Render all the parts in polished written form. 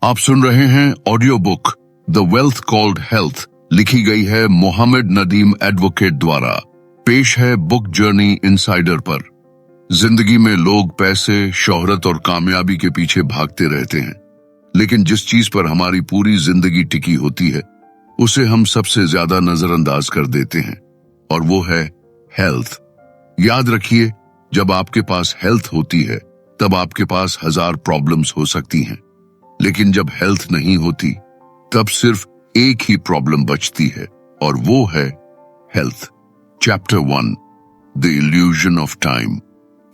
आप सुन रहे हैं audio book the wealth called health, लिखी गई है मोहम्मद नदीम एडवोकेट द्वारा। पेश है बुक जर्नी इनसाइडर पर। जिंदगी में लोग पैसे, शोहरत और कामयाबी के पीछे भागते रहते हैं, लेकिन जिस चीज पर हमारी पूरी जिंदगी टिकी होती है उसे हम सबसे ज्यादा नजरअंदाज कर देते हैं, और वो है हेल्थ। याद रखिए, जब आपके पास हेल्थ होती है तब आपके पास 1000 प्रॉब्लम्स हो सकती हैं, लेकिन जब हेल्थ नहीं होती तब सिर्फ एक ही प्रॉब्लम बचती है, और वो है health. Chapter 1, the illusion of time.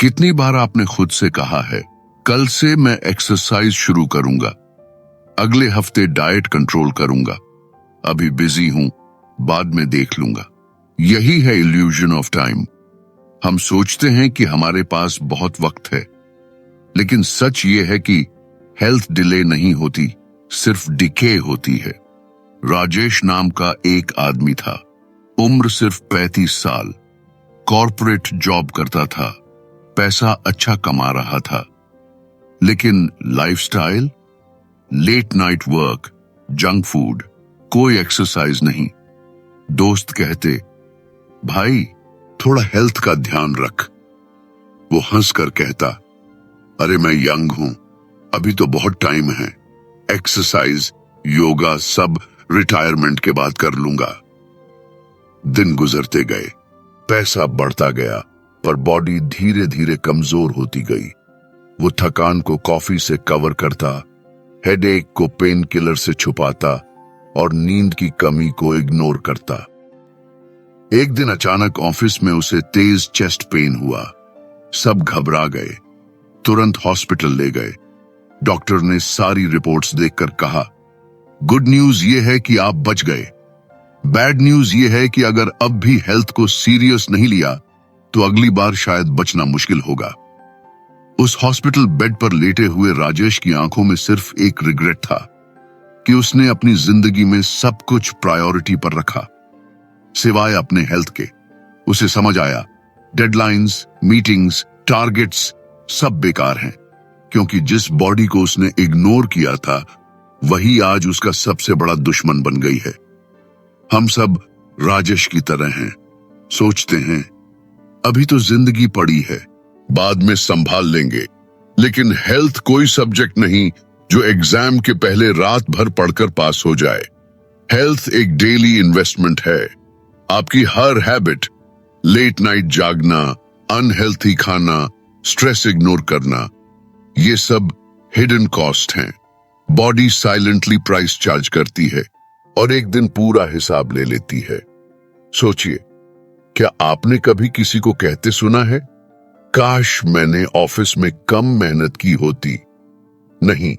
कितनी बार आपने खुद से कहा है, कल से मैं एक्सरसाइज शुरू करूंगा, अगले हफ्ते डाइट कंट्रोल करूंगा, अभी बिजी हूं, बाद में देख लूंगा। यही है इल्यूजन ऑफ टाइम। हम सोचते हैं कि हमारे पास बहुत वक्त है, लेकिन सच ये है कि हेल्थ डिले नहीं होती, सिर्फ डिके होती है। राजेश नाम का एक आदमी था, उम्र सिर्फ 35 साल, कॉर्पोरेट जॉब करता था, पैसा अच्छा कमा रहा था, लेकिन lifestyle, late night work, junk food, कोई एक्सरसाइज नहीं। दोस्त कहते, भाई थोड़ा हेल्थ का ध्यान रख। वो हंसकर कहता, अरे मैं यंग हूं, अभी तो बहुत टाइम है, एक्सरसाइज, योगा सब रिटायरमेंट के बाद कर लूंगा। दिन गुजरते गए, पैसा बढ़ता गया, पर बॉडी धीरे धीरे कमजोर होती गई। वो थकान को कॉफी से कवर करता, हेडेक को पेन किलर से छुपाता और नींद की कमी को इग्नोर करता। एक दिन अचानक ऑफिस में उसे तेज चेस्ट पेन हुआ। सब घबरा गए, तुरंत हॉस्पिटल ले गए। डॉक्टर ने सारी रिपोर्ट्स देखकर कहा, गुड न्यूज ये है कि आप बच गए, बैड न्यूज ये है कि अगर अब भी हेल्थ को सीरियस नहीं लिया तो अगली बार शायद बचना मुश्किल होगा। उस हॉस्पिटल बेड पर लेटे हुए राजेश की आंखों में सिर्फ एक रिग्रेट था कि उसने अपनी जिंदगी में सब कुछ प्रायोरिटी पर रखा, सिवाय अपने हेल्थ के। उसे समझ आया, डेडलाइंस, मीटिंग्स, टारगेट्स सब बेकार हैं, क्योंकि जिस बॉडी को उसने इग्नोर किया था वही आज उसका सबसे बड़ा दुश्मन बन गई है। हम सब राजेश की तरह हैं, सोचते हैं अभी तो जिंदगी पड़ी है, बाद में संभाल लेंगे। लेकिन हेल्थ कोई सब्जेक्ट नहीं जो एग्जाम के पहले रात भर पढ़कर पास हो जाए। हेल्थ एक डेली इन्वेस्टमेंट है। आपकी हर हैबिट, लेट नाइट जागना, अनहेल्थी खाना, स्ट्रेस इग्नोर करना, ये सब हिडन कॉस्ट हैं। बॉडी साइलेंटली प्राइस चार्ज करती है और एक दिन पूरा हिसाब ले लेती है। सोचिए, क्या आपने कभी किसी को कहते सुना है, काश मैंने ऑफिस में कम मेहनत की होती? नहीं,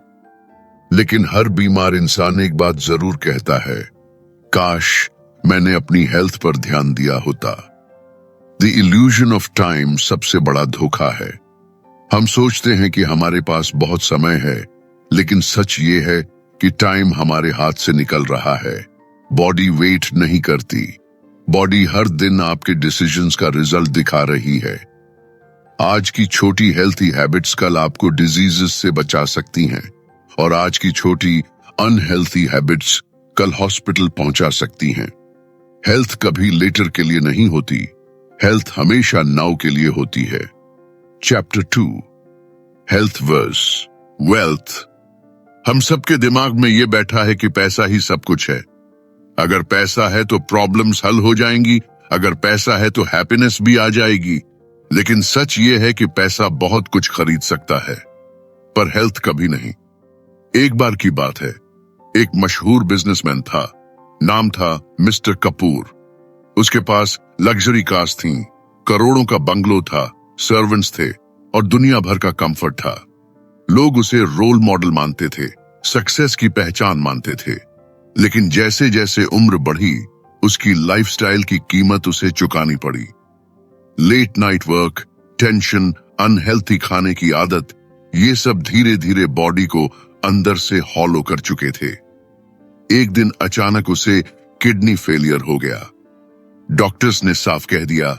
लेकिन हर बीमार इंसान एक बात जरूर कहता है, काश मैंने अपनी हेल्थ पर ध्यान दिया होता। द इल्यूजन ऑफ टाइम सबसे बड़ा धोखा है। हम सोचते हैं कि हमारे पास बहुत समय है, लेकिन सच ये है कि टाइम हमारे हाथ से निकल रहा है। बॉडी वेट नहीं करती, बॉडी हर दिन आपके डिसीजंस का रिजल्ट दिखा रही है। आज की छोटी हेल्थी हैबिट्स कल आपको डिजीजेस से बचा सकती हैं, और आज की छोटी अनहेल्थी हैबिट्स कल हॉस्पिटल पहुंचा सकती हैं। हेल्थ कभी लेटर के लिए नहीं होती, हेल्थ हमेशा नाउ के लिए होती है। Chapter 2, health versus wealth. हम सबके दिमाग में ये बैठा है कि पैसा ही सब कुछ है। अगर पैसा है तो प्रॉब्लम्स हल हो जाएंगी, अगर पैसा है तो हैप्पीनेस भी आ जाएगी। लेकिन सच ये है कि पैसा बहुत कुछ खरीद सकता है, पर हेल्थ कभी नहीं। एक बार की बात है, एक मशहूर बिजनेसमैन था, नाम था मिस्टर कपूर। उसके पास लग्जरी कार्स थीं, करोड़ों का बंगलो था, सर्वेंट्स थे और दुनिया भर का कंफर्ट था। लोग उसे रोल मॉडल मानते थे, सक्सेस की पहचान मानते थे। लेकिन जैसे जैसे उम्र बढ़ी, उसकी लाइफस्टाइल की कीमत उसे चुकानी पड़ी। Late night work, tension, unhealthy खाने की आदत, ये सब धीरे धीरे बॉडी को अंदर से हॉलो कर चुके थे। एक दिन अचानक उसे किडनी फेलियर हो गया। डॉक्टर्स ने साफ कह दिया,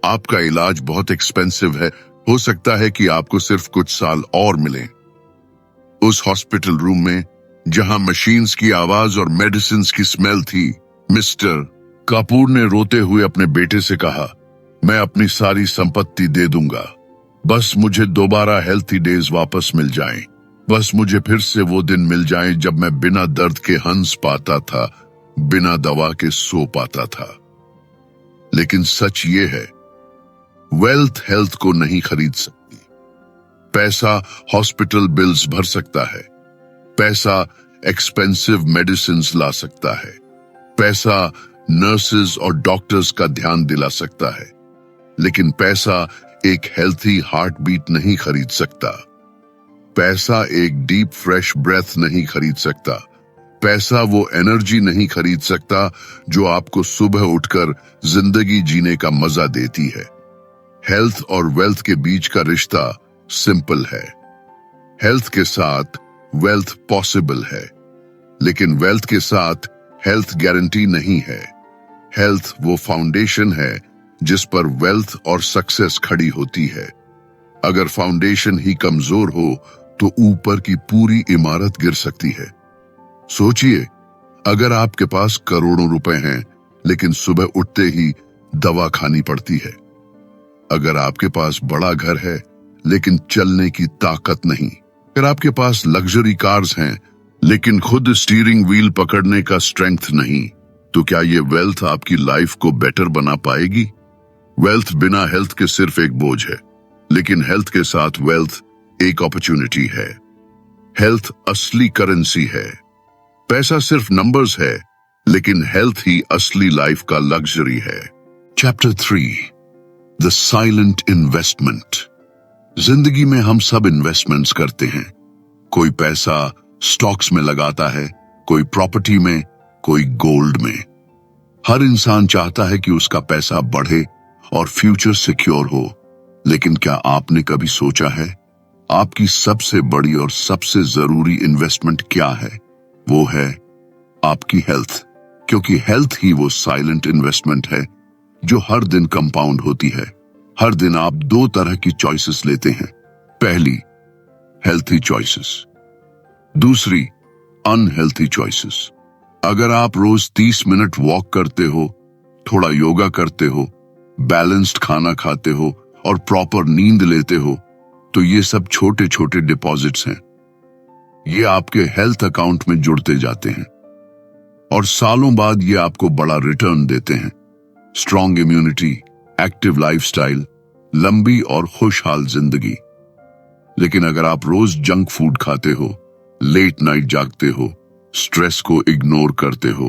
आपका इलाज बहुत एक्सपेंसिव है, हो सकता है कि आपको सिर्फ कुछ साल और मिलें। उस हॉस्पिटल रूम में जहां मशीन्स की आवाज और मेडिसिन्स की स्मेल थी। मिस्टर कपूर ने रोते हुए अपने बेटे से कहा, मैं अपनी सारी संपत्ति दे दूंगा, बस मुझे दोबारा हेल्थी डेज वापस मिल जाएं। बस मुझे फिर से वो दिन मिल जाएं जब मैं बिना दर्द के हंस पाता था, बिना दवा के सो पाता था। लेकिन सच ये है, वेल्थ हेल्थ को नहीं खरीद सकती। पैसा हॉस्पिटल बिल्स भर सकता है, पैसा एक्सपेंसिव मेडिसिन्स ला सकता है, पैसा नर्सेज और डॉक्टर्स का ध्यान दिला सकता है, लेकिन पैसा एक हेल्थी हार्ट बीट नहीं खरीद सकता। पैसा एक डीप फ्रेश ब्रेथ नहीं खरीद सकता। पैसा वो एनर्जी नहीं खरीद सकता जो आपको सुबह उठकर जिंदगी जीने का मजा देती है। हेल्थ और वेल्थ के बीच का रिश्ता सिंपल है। हेल्थ के साथ वेल्थ पॉसिबल है, लेकिन वेल्थ के साथ हेल्थ गारंटी नहीं है। हेल्थ वो फाउंडेशन है जिस पर वेल्थ और सक्सेस खड़ी होती है। अगर फाउंडेशन ही कमजोर हो तो ऊपर की पूरी इमारत गिर सकती है। सोचिए, अगर आपके पास करोड़ों रुपए हैं लेकिन सुबह उठते ही दवा खानी पड़ती है। अगर आपके पास बड़ा घर है लेकिन चलने की ताकत नहीं। अगर आपके पास लग्जरी कार्स हैं लेकिन खुद स्टीयरिंग व्हील पकड़ने का स्ट्रेंथ नहीं, तो क्या ये वेल्थ आपकी लाइफ को बेटर बना पाएगी? वेल्थ बिना हेल्थ के सिर्फ एक बोझ है, लेकिन हेल्थ के साथ वेल्थ एक अपॉर्चुनिटी है। हेल्थ असली करेंसी है। पैसा सिर्फ नंबर्स है, लेकिन हेल्थ ही असली लाइफ का लग्जरी है। Chapter 3, the silent investment. जिंदगी में हम सब इन्वेस्टमेंट्स करते हैं। कोई पैसा स्टॉक्स में लगाता है, कोई प्रॉपर्टी में, कोई गोल्ड में। हर इंसान चाहता है कि उसका पैसा बढ़े और फ्यूचर सिक्योर हो, लेकिन क्या आपने कभी सोचा है आपकी सबसे बड़ी और सबसे जरूरी इन्वेस्टमेंट क्या है? वो है आपकी हेल्थ, क्योंकि हेल्थ ही वो साइलेंट इन्वेस्टमेंट है जो हर दिन कंपाउंड होती है। हर दिन आप 2 तरह की चॉइसेस लेते हैं। पहली, हेल्थी चॉइसेस, दूसरी अनहेल्थी चॉइसेस। अगर आप रोज 30 मिनट वॉक करते हो, थोड़ा योगा करते हो, बैलेंस्ड खाना खाते हो और प्रॉपर नींद लेते हो, तो ये सब छोटे छोटे डिपॉजिट्स हैं। ये आपके हेल्थ अकाउंट में जुड़ते जाते हैं और सालों बाद ये आपको बड़ा रिटर्न देते हैं। स्ट्रॉन्ग इम्यूनिटी, एक्टिव लाइफस्टाइल, लंबी और खुशहाल जिंदगी। लेकिन अगर आप रोज जंक फूड खाते हो, लेट नाइट जागते हो, स्ट्रेस को इग्नोर करते हो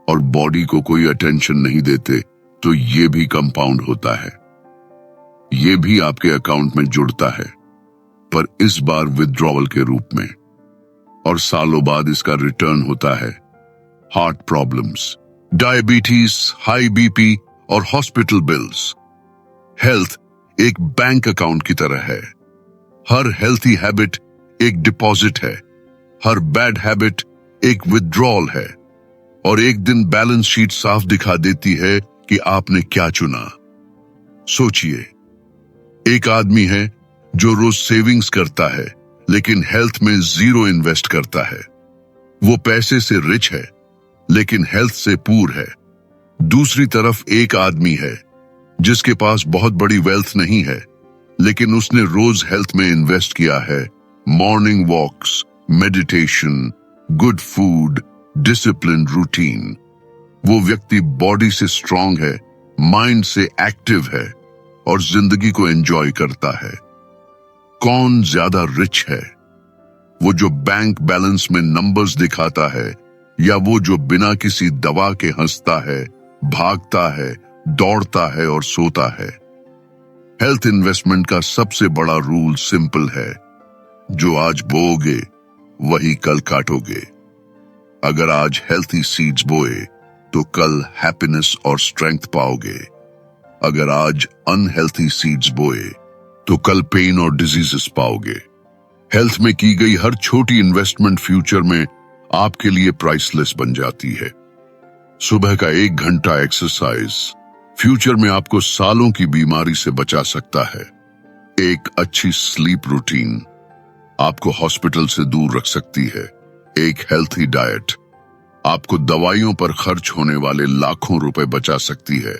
और बॉडी को कोई अटेंशन नहीं देते, तो ये भी कंपाउंड होता है। ये भी आपके अकाउंट में जुड़ता है, पर इस बार विथड्रॉवल के रूप में, और सालों बाद इसका रिटर्न होता है। Heart problems, diabetes, high BP और हॉस्पिटल बिल्स। हेल्थ एक बैंक अकाउंट की तरह है। हर हेल्थी हैबिट एक डिपॉजिट है, हर बैड हैबिट एक विथड्रॉल है, और एक दिन बैलेंस शीट साफ दिखा देती है कि आपने क्या चुना। सोचिए, एक आदमी है जो रोज सेविंग्स करता है लेकिन हेल्थ में 0 इन्वेस्ट करता है। वो पैसे से रिच है लेकिन हेल्थ से पूर है। दूसरी तरफ एक आदमी है जिसके पास बहुत बड़ी वेल्थ नहीं है, लेकिन उसने रोज हेल्थ में इन्वेस्ट किया है। Morning walks, meditation, good food, discipline, routine. वो व्यक्ति बॉडी से स्ट्रांग है, माइंड से एक्टिव है और जिंदगी को एंजॉय करता है। कौन ज्यादा रिच है? वो जो बैंक बैलेंस में नंबर्स दिखाता है, या वो जो बिना किसी दवा के हंसता है, भागता है, दौड़ता है और सोता है? हेल्थ इन्वेस्टमेंट का सबसे बड़ा रूल सिंपल है, जो आज बोओगे वही कल काटोगे। अगर आज हेल्थी सीड्स बोए तो कल हैप्पीनेस और स्ट्रेंथ पाओगे। अगर आज अनहेल्थी सीड्स बोए तो कल पेन और डिजीजेस पाओगे। हेल्थ में की गई हर छोटी इन्वेस्टमेंट फ्यूचर में आपके लिए प्राइसलेस बन जाती है। सुबह का 1 घंटा एक्सरसाइज फ्यूचर में आपको सालों की बीमारी से बचा सकता है। एक अच्छी स्लीप रूटीन आपको हॉस्पिटल से दूर रख सकती है। एक हेल्थी डाइट आपको दवाइयों पर खर्च होने वाले लाखों रुपए बचा सकती है।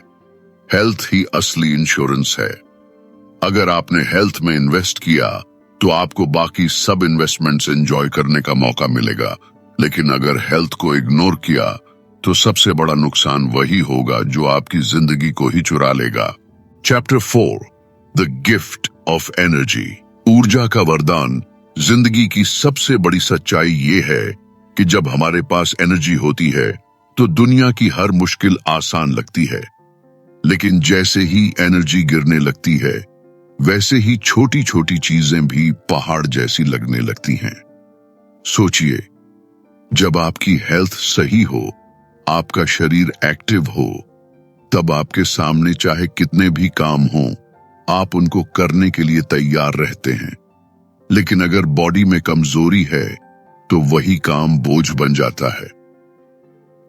हेल्थ ही असली इंश्योरेंस है। अगर आपने हेल्थ में इन्वेस्ट किया तो आपको बाकी सब इन्वेस्टमेंट्स एंजॉय करने का मौका मिलेगा, लेकिन अगर हेल्थ को इग्नोर किया तो सबसे बड़ा नुकसान वही होगा जो आपकी जिंदगी को ही चुरा लेगा। Chapter 4 the gift of energy. ऊर्जा का वरदान। जिंदगी की सबसे बड़ी सच्चाई ये है कि जब हमारे पास एनर्जी होती है तो दुनिया की हर मुश्किल आसान लगती है, लेकिन जैसे ही एनर्जी गिरने लगती है वैसे ही छोटी छोटी चीजें भी पहाड़ जैसी लगने लगती हैं। सोचिए, जब आपकी हेल्थ सही हो, आपका शरीर एक्टिव हो, तब आपके सामने चाहे कितने भी काम हों, आप उनको करने के लिए तैयार रहते हैं। लेकिन अगर बॉडी में कमजोरी है तो वही काम बोझ बन जाता है।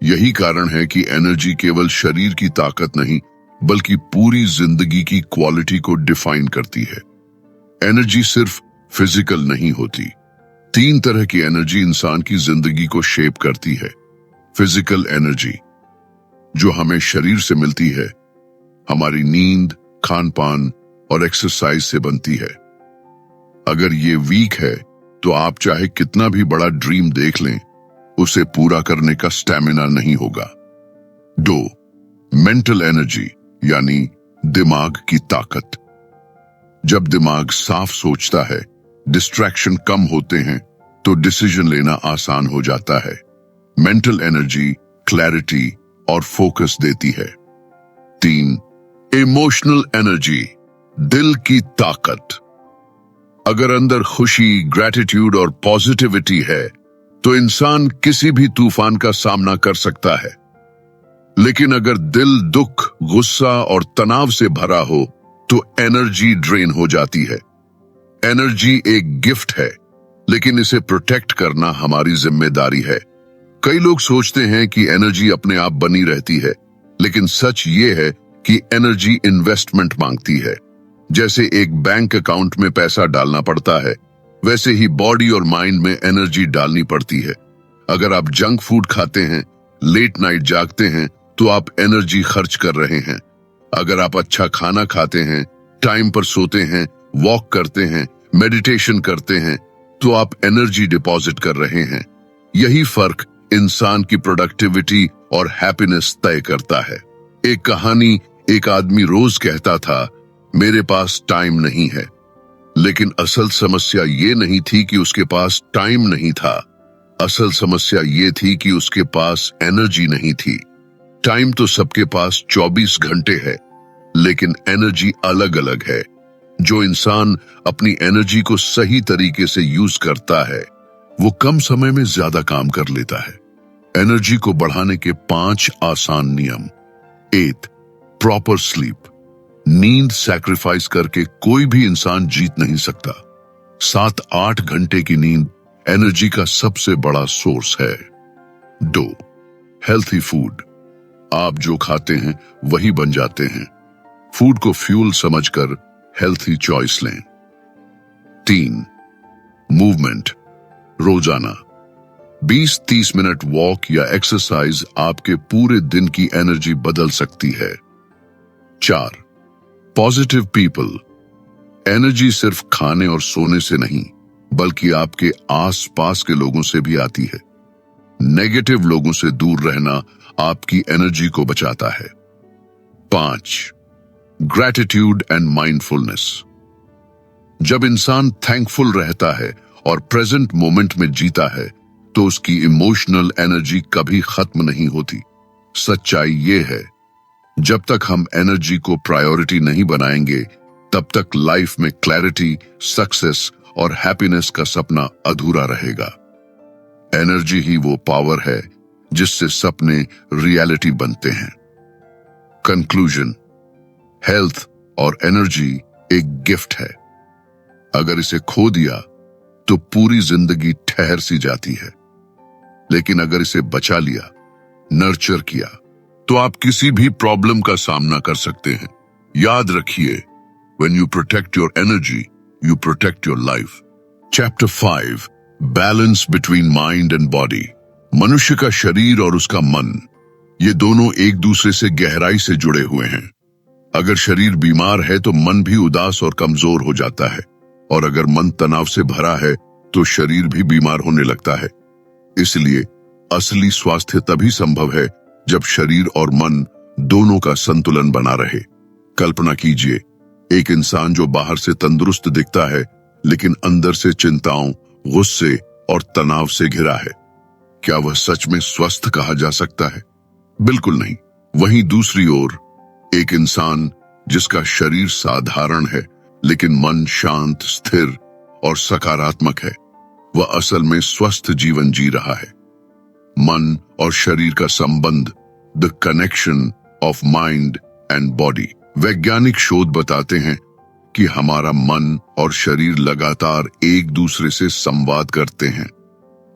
यही कारण है कि एनर्जी केवल शरीर की ताकत नहीं बल्कि पूरी जिंदगी की क्वालिटी को डिफाइन करती है। एनर्जी सिर्फ फिजिकल नहीं होती। 3 तरह की एनर्जी इंसान की जिंदगी को शेप करती है। फिजिकल एनर्जी, जो हमें शरीर से मिलती है, हमारी नींद, खान पान और एक्सरसाइज से बनती है। अगर ये वीक है तो आप चाहे कितना भी बड़ा ड्रीम देख लें, उसे पूरा करने का स्टैमिना नहीं होगा। 2 मेंटल एनर्जी, यानी दिमाग की ताकत। जब दिमाग साफ सोचता है, डिस्ट्रैक्शन कम होते हैं तो डिसीजन लेना आसान हो जाता है। मेंटल एनर्जी क्लैरिटी और फोकस देती है। 3 इमोशनल एनर्जी, दिल की ताकत। अगर अंदर खुशी, ग्रैटिट्यूड और पॉजिटिविटी है तो इंसान किसी भी तूफान का सामना कर सकता है। लेकिन अगर दिल दुख, गुस्सा और तनाव से भरा हो तो एनर्जी ड्रेन हो जाती है। एनर्जी एक गिफ्ट है, लेकिन इसे प्रोटेक्ट करना हमारी जिम्मेदारी है। कई लोग सोचते हैं कि एनर्जी अपने आप बनी रहती है, लेकिन सच ये है कि एनर्जी इन्वेस्टमेंट मांगती है। जैसे एक बैंक अकाउंट में पैसा डालना पड़ता है, वैसे ही बॉडी और माइंड में एनर्जी डालनी पड़ती है। अगर आप जंक फूड खाते हैं, लेट नाइट जागते हैं, तो आप एनर्जी खर्च कर रहे हैं। अगर आप अच्छा खाना खाते हैं, टाइम पर सोते हैं, वॉक करते हैं, मेडिटेशन करते हैं, तो आप एनर्जी डिपॉजिट कर रहे हैं। यही फर्क इंसान की प्रोडक्टिविटी और हैप्पीनेस तय करता है। एक कहानी, एक आदमी रोज कहता था, मेरे पास टाइम नहीं है। लेकिन असल समस्या ये नहीं थी कि उसके पास टाइम नहीं था। असल समस्या ये थी कि उसके पास एनर्जी नहीं थी। टाइम तो सबके पास 24 घंटे है, लेकिन एनर्जी अलग अलग है। जो इंसान अपनी एनर्जी को सही तरीके से यूज करता है, वो कम समय में ज्यादा काम कर लेता है। एनर्जी को बढ़ाने के 5 आसान नियम। 8 प्रॉपर स्लीप। नींद सैक्रिफाइस करके कोई भी इंसान जीत नहीं सकता। 7-8 घंटे की नींद एनर्जी का सबसे बड़ा सोर्स है। 2 हेल्थी फूड। आप जो खाते हैं वही बन जाते हैं। फूड को फ्यूल समझकर हेल्थी चॉइस लें। 3 मूवमेंट। रोजाना 20-30 मिनट वॉक या एक्सरसाइज आपके पूरे दिन की एनर्जी बदल सकती है। 4 पॉजिटिव पीपल। एनर्जी सिर्फ खाने और सोने से नहीं, बल्कि आपके आसपास के लोगों से भी आती है। नेगेटिव लोगों से दूर रहना आपकी एनर्जी को बचाता है। 5 ग्रैटिट्यूड एंड माइंडफुलनेस। जब इंसान थैंकफुल रहता है और प्रेजेंट मोमेंट में जीता है तो उसकी इमोशनल एनर्जी कभी खत्म नहीं होती। सच्चाई ये है, जब तक हम एनर्जी को प्रायोरिटी नहीं बनाएंगे, तब तक लाइफ में क्लैरिटी, सक्सेस और हैप्पीनेस का सपना अधूरा रहेगा। एनर्जी ही वो पावर है जिससे सपने रियलिटी बनते हैं। कंक्लूजन, हेल्थ और एनर्जी एक गिफ्ट है। अगर इसे खो दिया तो पूरी जिंदगी ठहर सी जाती है, लेकिन अगर इसे बचा लिया, नर्चर किया, तो आप किसी भी प्रॉब्लम का सामना कर सकते हैं। याद रखिए, when you protect your energy, you protect your life. Chapter 5 balance between mind and body. मनुष्य का शरीर और उसका मन, ये दोनों एक दूसरे से गहराई से जुड़े हुए हैं। अगर शरीर बीमार है तो मन भी उदास और कमजोर हो जाता है, और अगर मन तनाव से भरा है तो शरीर भी बीमार होने लगता है। इसलिए असली स्वास्थ्य तभी संभव है जब शरीर और मन दोनों का संतुलन बना रहे। कल्पना कीजिए, एक इंसान जो बाहर से तंदुरुस्त दिखता है लेकिन अंदर से चिंताओं, गुस्से और तनाव से घिरा है। क्या वह सच में स्वस्थ कहा जा सकता है? बिल्कुल नहीं। वहीं दूसरी ओर एक इंसान जिसका शरीर साधारण है लेकिन मन शांत, स्थिर और सकारात्मक है, वह असल में स्वस्थ जीवन जी रहा है। मन और शरीर का संबंध, the connection of mind and body. वैज्ञानिक शोध बताते हैं कि हमारा मन और शरीर लगातार एक दूसरे से संवाद करते हैं।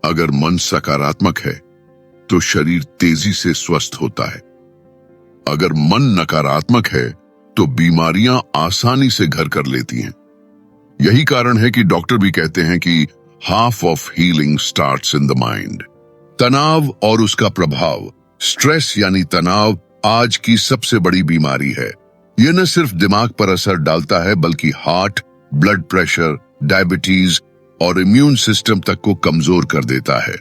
अगर मन सकारात्मक है तो शरीर तेजी से स्वस्थ होता है। अगर मन नकारात्मक है तो बीमारियां आसानी से घर कर लेती हैं। यही कारण है कि डॉक्टर भी कहते हैं कि half of healing starts in the mind. तनाव और उसका प्रभाव। स्ट्रेस यानी तनाव आज की सबसे बड़ी बीमारी है। यह न सिर्फ दिमाग पर असर डालता है बल्कि हार्ट, ब्लड प्रेशर, डायबिटीज और इम्यून सिस्टम तक को कमजोर कर देता है।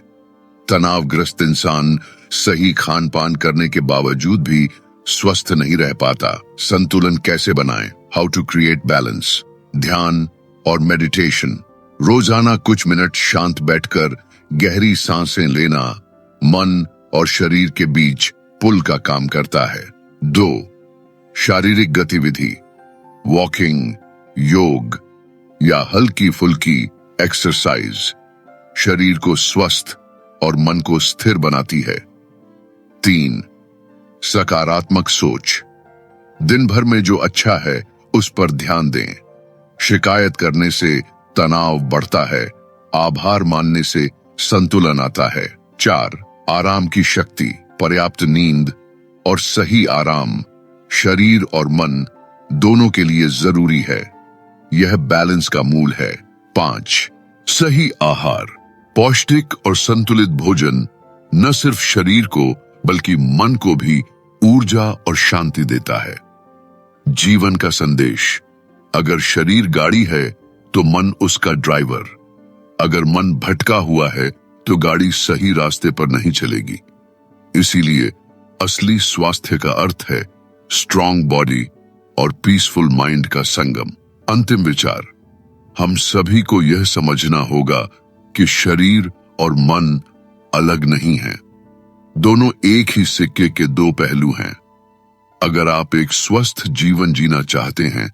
तनावग्रस्त इंसान सही खान पान करने के बावजूद भी स्वस्थ नहीं रह पाता। संतुलन कैसे बनाएं? How to create balance. ध्यान और मेडिटेशन। रोजाना कुछ मिनट शांत बैठकर गहरी सांसें लेना मन और शरीर के बीच पुल का काम करता है। 2. शारीरिक गतिविधि, वॉकिंग, योग या हल्की फुल्की एक्सरसाइज शरीर को स्वस्थ और मन को स्थिर बनाती है। 3. सकारात्मक सोच। दिन भर में जो अच्छा है उस पर ध्यान दें। शिकायत करने से तनाव बढ़ता है, आभार मानने से संतुलन आता है। 4. आराम की शक्ति। पर्याप्त नींद और सही आराम शरीर और मन दोनों के लिए जरूरी है। यह बैलेंस का मूल है। 5. सही आहार। पौष्टिक और संतुलित भोजन न सिर्फ शरीर को बल्कि मन को भी ऊर्जा और शांति देता है। जीवन का संदेश। अगर शरीर गाड़ी है तो मन उसका ड्राइवर। अगर मन भटका हुआ है तो गाड़ी सही रास्ते पर नहीं चलेगी। इसीलिए असली स्वास्थ्य का अर्थ है स्ट्रॉन्ग बॉडी और पीसफुल माइंड का संगम। अंतिम विचार। हम सभी को यह समझना होगा कि शरीर और मन अलग नहीं हैं। दोनों एक ही सिक्के के दो पहलू हैं। अगर आप एक स्वस्थ जीवन जीना चाहते हैं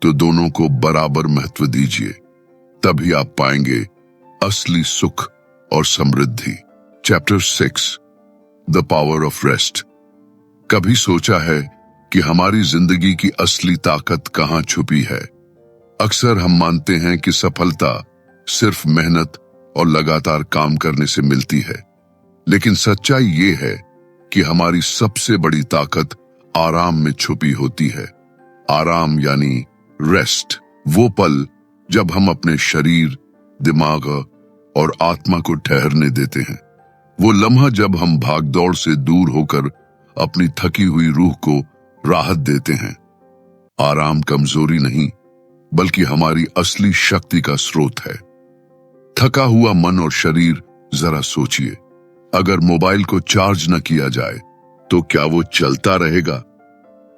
तो दोनों को बराबर महत्व दीजिए, तभी आप पाएंगे असली सुख और समृद्धि। Chapter 6, the power of rest. कभी सोचा है कि हमारी जिंदगी की असली ताकत कहां छुपी है? अक्सर हम मानते हैं कि सफलता सिर्फ मेहनत और लगातार काम करने से मिलती है, लेकिन सच्चाई ये है कि हमारी सबसे बड़ी ताकत आराम में छुपी होती है। आराम यानी रेस्ट, वो पल जब हम अपने शरीर, दिमाग और आत्मा को ठहरने देते हैं। वो लम्हा जब हम भागदौड़ से दूर होकर अपनी थकी हुई रूह को राहत देते हैं। आराम कमजोरी नहीं बल्कि हमारी असली शक्ति का स्रोत है। थका हुआ मन और शरीर, जरा सोचिए, अगर मोबाइल को चार्ज न किया जाए तो क्या वो चलता रहेगा?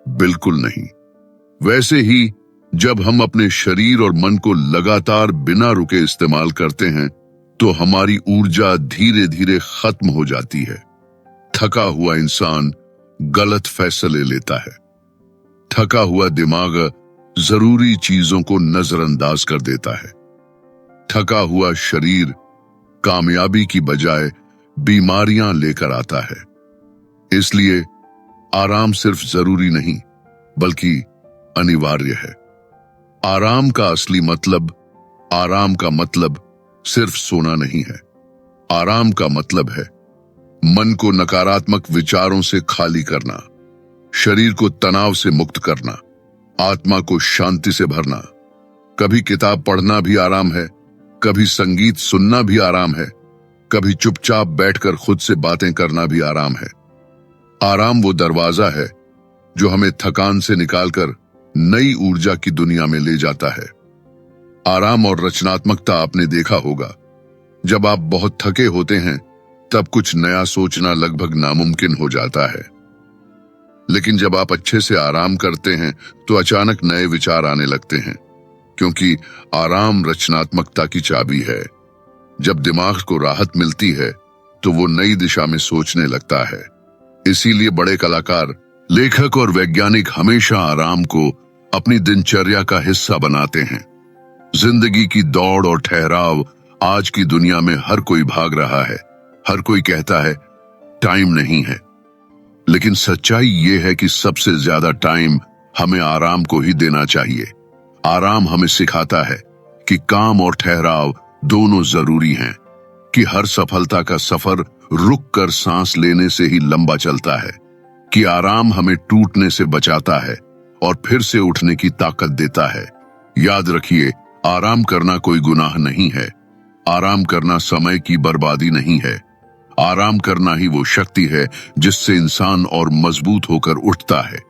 बिल्कुल नहीं। वैसे ही जब हम अपने शरीर और मन को लगातार बिना रुके इस्तेमाल करते हैं तो हमारी ऊर्जा धीरे धीरे खत्म हो जाती है। थका हुआ इंसान गलत फैसले लेता है। थका हुआ दिमाग जरूरी चीजों को नजरअंदाज कर देता है। थका हुआ शरीर कामयाबी की बजाय बीमारियां लेकर आता है। इसलिए आराम सिर्फ जरूरी नहीं बल्कि अनिवार्य है। आराम का असली मतलब, आराम का मतलब सिर्फ सोना नहीं है। आराम का मतलब है मन को नकारात्मक विचारों से खाली करना, शरीर को तनाव से मुक्त करना, आत्मा को शांति से भरना। कभी किताब पढ़ना भी आराम है, कभी संगीत सुनना भी आराम है, कभी चुपचाप बैठकर खुद से बातें करना भी आराम है। आराम वो दरवाजा है जो हमें थकान से निकालकर नई ऊर्जा की दुनिया में ले जाता है। आराम और रचनात्मकता आपने देखा होगा, जब आप बहुत थके होते हैं तब कुछ नया सोचना लगभग नामुमकिन हो जाता है। लेकिन जब आप अच्छे से आराम करते हैं तो अचानक नए विचार आने लगते हैं, क्योंकि आराम रचनात्मकता की चाबी है। जब दिमाग को राहत मिलती है तो वो नई दिशा में सोचने लगता है। इसीलिए बड़े कलाकार, लेखक और वैज्ञानिक हमेशा आराम को अपनी दिनचर्या का हिस्सा बनाते हैं। जिंदगी की दौड़ और ठहराव आज की दुनिया में हर कोई भाग रहा है। हर कोई कहता है टाइम नहीं है, लेकिन सच्चाई ये है कि सबसे ज्यादा टाइम हमें आराम को ही देना चाहिए। आराम हमें सिखाता है कि काम और ठहराव दोनों जरूरी हैं, कि हर सफलता का सफर रुक कर सांस लेने से ही लंबा चलता है, कि आराम हमें टूटने से बचाता है और फिर से उठने की ताकत देता है। याद रखिए, आराम करना कोई गुनाह नहीं है। आराम करना समय की बर्बादी नहीं है। आराम करना ही वो शक्ति है जिससे इंसान और मजबूत होकर उठता है।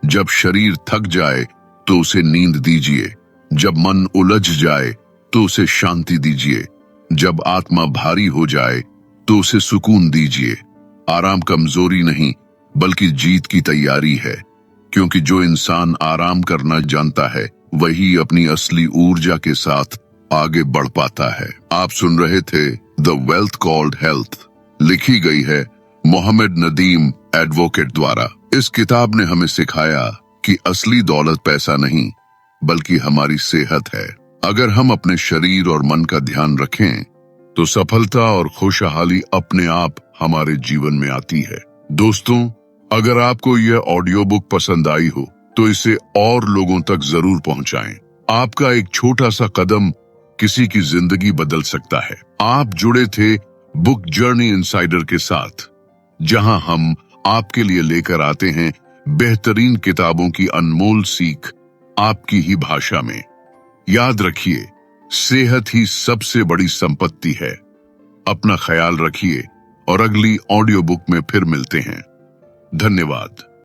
जब शरीर थक जाए तो उसे नींद दीजिए, जब मन उलझ जाए तो उसे शांति दीजिए, जब आत्मा भारी हो जाए तो उसे सुकून दीजिए। आराम कमजोरी नहीं बल्कि जीत की तैयारी है, क्योंकि जो इंसान आराम करना जानता है वही अपनी असली ऊर्जा के साथ आगे बढ़ पाता है। आप सुन रहे थे द वेल्थ कॉल्ड हेल्थ, लिखी गई है मोहम्मद नदीम एडवोकेट द्वारा। इस किताब ने हमें सिखाया कि असली दौलत पैसा नहीं बल्कि हमारी सेहत है। अगर हम अपने शरीर और मन का ध्यान रखें तो सफलता और खुशहाली अपने आप हमारे जीवन में आती है। दोस्तों, अगर आपको यह ऑडियो बुक पसंद आई हो तो इसे और लोगों तक जरूर पहुंचाएं। आपका एक छोटा सा कदम किसी की जिंदगी बदल सकता है। आप जुड़े थे बुक जर्नी इनसाइडर के साथ, जहां हम आपके लिए लेकर आते हैं बेहतरीन किताबों की अनमोल सीख आपकी ही भाषा में। याद रखिए, सेहत ही सबसे बड़ी संपत्ति है। अपना ख्याल रखिए और अगली ऑडियो बुक में फिर मिलते हैं। धन्यवाद।